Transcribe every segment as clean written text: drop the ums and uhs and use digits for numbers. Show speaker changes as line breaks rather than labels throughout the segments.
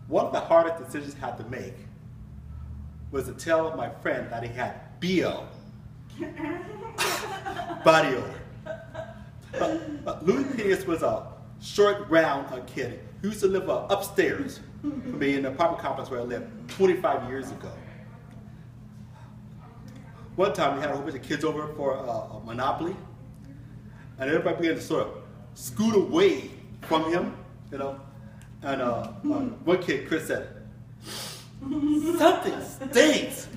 One of the hardest decisions I had to make was to tell my friend that he had BO, body odor. Louis Peters was a short, round kid who used to live upstairs from me in the apartment complex where I lived 25 years ago. One time we had a whole bunch of kids over for a Monopoly, and everybody began to sort of scoot away from him, you know. And one kid, Chris, said, "Something stinks."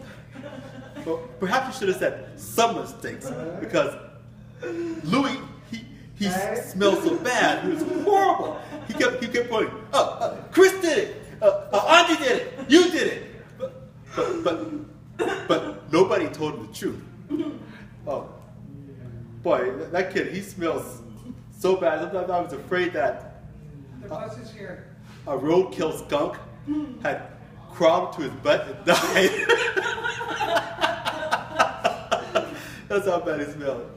Well, perhaps you should have said, "Summer stinks," because Louis, he smelled so bad. He was horrible. He kept going, "Chris did it. Auntie did it. You did it." But nobody told him the truth. Oh, boy, that kid, he smells so bad. Sometimes I was afraid that
the bus is here.
A roadkill skunk had crawled to his butt and died. That's how bad he smelled.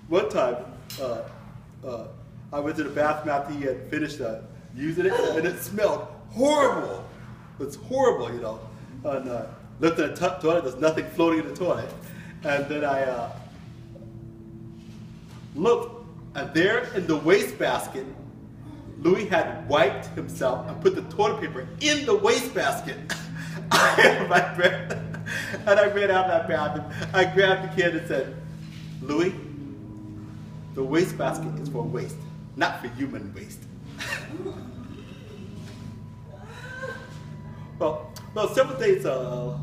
One time, I went to the bathroom after he had finished using it, and it smelled horrible. It was horrible, you know. And looked in the toilet, there's nothing floating in the toilet. And then I looked, and there in the wastebasket, Louis had wiped himself and put the toilet paper in the wastebasket. And I ran out of that bathroom. I grabbed the kid and said, "Louis, the wastebasket is for waste, not for human waste." Well, several days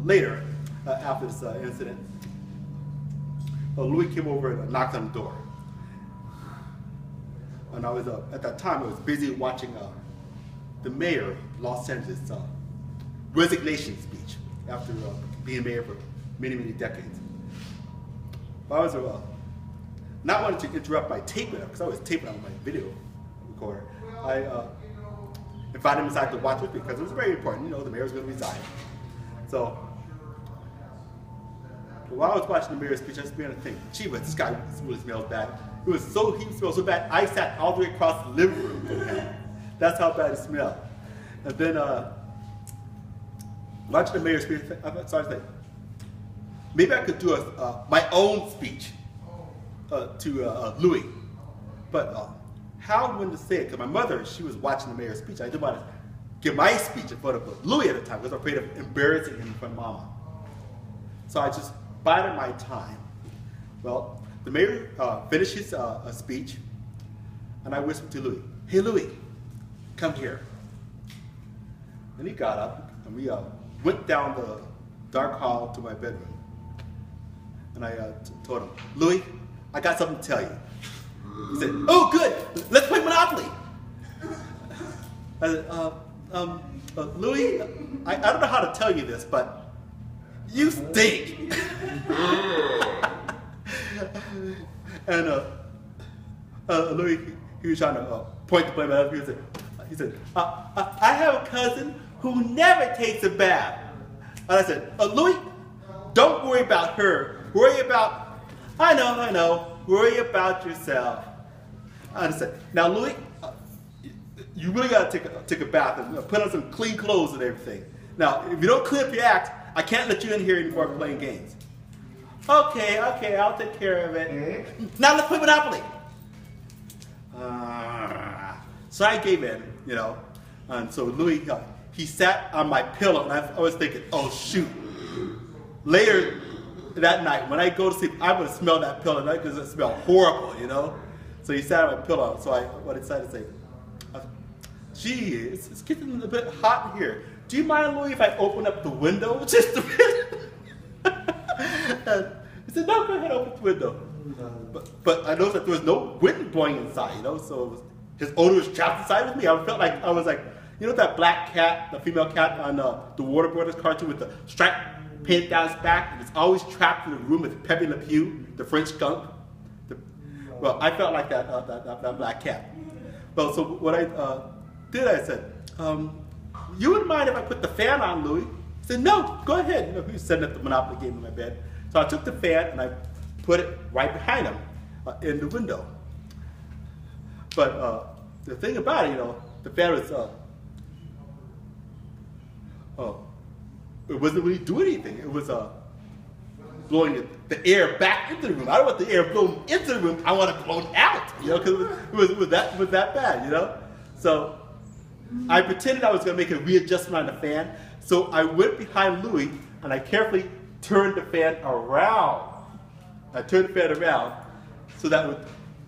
later, after this incident, Louis came over and knocked on the door. And I was, at that time, I was busy watching the mayor of Los Angeles' resignation speech after being mayor for many, many decades. But I was not wanting to interrupt my taping, because I was taping on my video recorder. I invited him inside to watch with me because it was very important. You know, the mayor was going to resign. So while I was watching the mayor's speech, I was beginning to think, gee, but this guy really smells bad. He smelled so bad, I sat all the way across the living room from him. That's how bad it smelled. And then watching the mayor's speech, I started thinking, maybe I could do my own speech to Louis. But how I'm going to say it, because my mother, she was watching the mayor's speech. I didn't want to give my speech in front of Louis at the time because I was afraid of embarrassing him in front of Mama. So I just bided my time. Well, the mayor finished his speech, and I whispered to Louis, "Hey Louis, come here." And he got up, and we went down the dark hall to my bedroom. And I told him, "Louis, I got something to tell you." He said, "Oh good, let's play Monopoly." I said, "Louis, I don't know how to tell you this, but you stink." And Louis, he was trying to point the blame at us. He said, "I have a cousin who never takes a bath." And I said, "Louis, don't worry about her. Worry about, I know, worry about yourself." And I said, "Now Louis, you really got to take a bath and put on some clean clothes and everything. Now, if you don't clean up your act, I can't let you in here anymore playing games." Okay, I'll take care of it. Now let's play Monopoly. So I gave in, you know. And so Louis, he sat on my pillow, and I was thinking, oh shoot. Later that night, when I go to sleep, I'm going to smell that pillow because it smelled horrible, you know. So he sat on my pillow, so I decided to say, "Gee, it's getting a bit hot in here. Do you mind, Louis, if I open up the window just a bit?" And he said, "No, go ahead, open the window." But I noticed that there was no wind blowing inside, you know, so his owner was trapped inside with me. I felt like I was like, you know that black cat, the female cat on the Warner Brothers cartoon with the stripe painted down his back, and it's always trapped in the room with Pepe Le Pew, the French skunk? Well, I felt like that black cat. Well, so what I did, I said, "You wouldn't mind if I put the fan on, Louis?" He said, "No, go ahead." You know, he was setting up the Monopoly game in my bed. So I took the fan and I put it right behind him in the window. But the thing about it, the fan was, it wasn't really doing anything. It was blowing the air back into the room. I don't want the air blown into the room. I want it blown out, because it was that bad, So I pretended I was going to make a readjustment on the fan. So I went behind Louis and I carefully turned the fan around. I turned the fan around so that would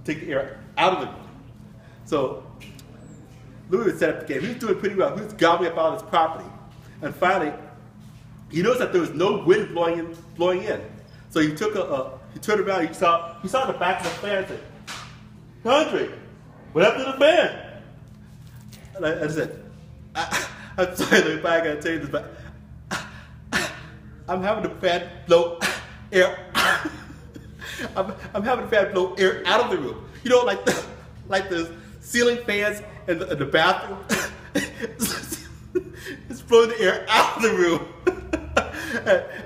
take the air out of the room. So Louis would set up the game. He was doing pretty well. He was gobbling up all his property. And finally, he noticed that there was no wind blowing in. So he took he turned around, he saw the back of the fan and said, "Andre, what happened to the fan?" And I said, "I'm sorry, Louis, but I gotta tell you this, but I'm having the fan blow air. I'm having the fan blow air out of the room. Like the ceiling fans in the bathroom. It's blowing the air out of the room."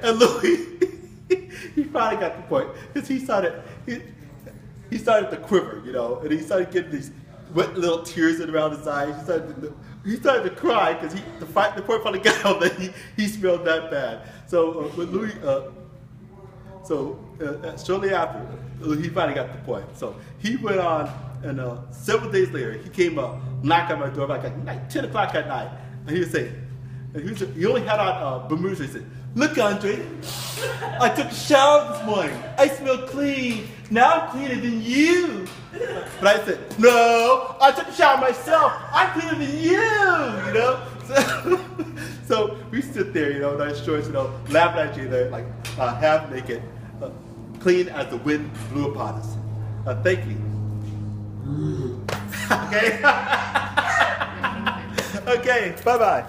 And Louis, he finally got the point, because he started to quiver, and he started getting these wet little tears around his eyes. He started to cry because the point finally got out that he smelled that bad. So when Louis, shortly after, he finally got the point. So he went on, and several days later, he came knock on my door like 10 o'clock at night, and he would say, he only had on Bermuda. He said, "Look, Andre, I took a shower this morning. I smell clean. Now I'm cleaner than you." But I said, "No, I took a shower myself. I'm cleaner than you." So we sit there, nice shorts, laughing at you there, like half naked, clean as the wind blew upon us. Thank you. Okay. Okay. Bye bye.